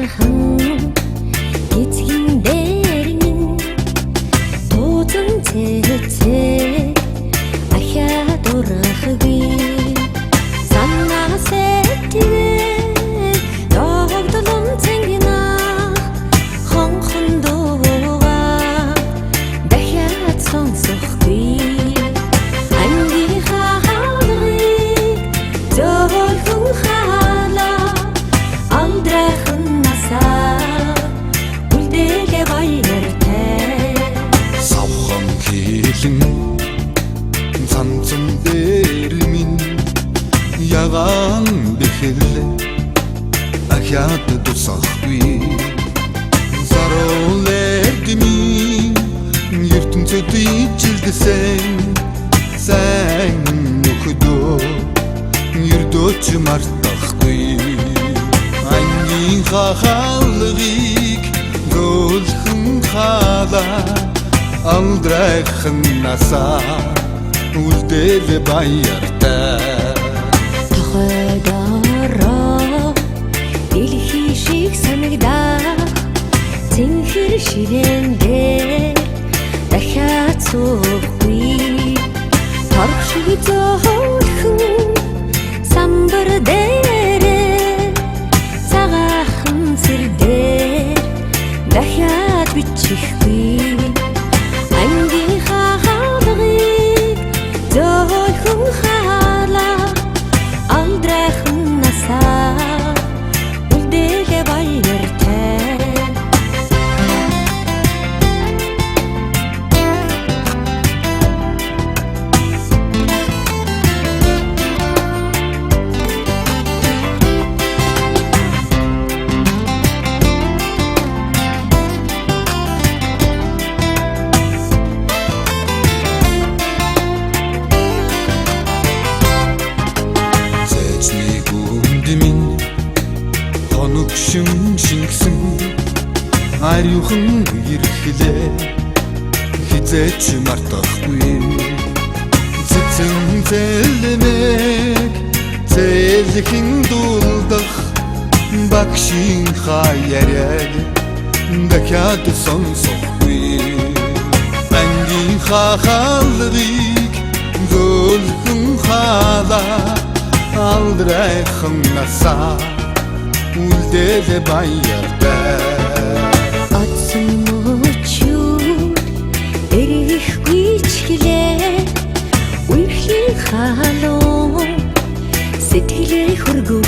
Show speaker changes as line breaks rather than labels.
сайхан эцгийн дээр минь туусан цэцээ ахиад урахгүй санаа сэтгэл догтлон цэнгина хонхон дуугаа дахиад сонсохгүй
Цанцан дээр минь ягаан бэхэлээ ахиад дусахгүй саруулээд минь ертөнцөд ижилдсэн сайн нөхөдөө ердөөч мартахгүй ангийн хаалгыг гөлхөн халаа Алдрайхан насаа үлдээл баяртай
тохойдороо дэлхий шиг санагдах цэнхэр ширээндээ дахиад суухгүй торх шиг зөөлхөн самбар дээрээ цагаахан сэрдээр дахиад бичихгүй шингсэн аюухан ирэхлээ хизээч мартахгүй цэцэн зэлмэг зэлхэн дулдах багшин хаяад дахиад сонсохгүй ангийн хаалгыг гөлхөн халаа алдрайхан насаа үлдээл баяртай атсан мөчүүд эрэхгүй чгэлээ үерхлийн халуун сэтгэлээ хөргөв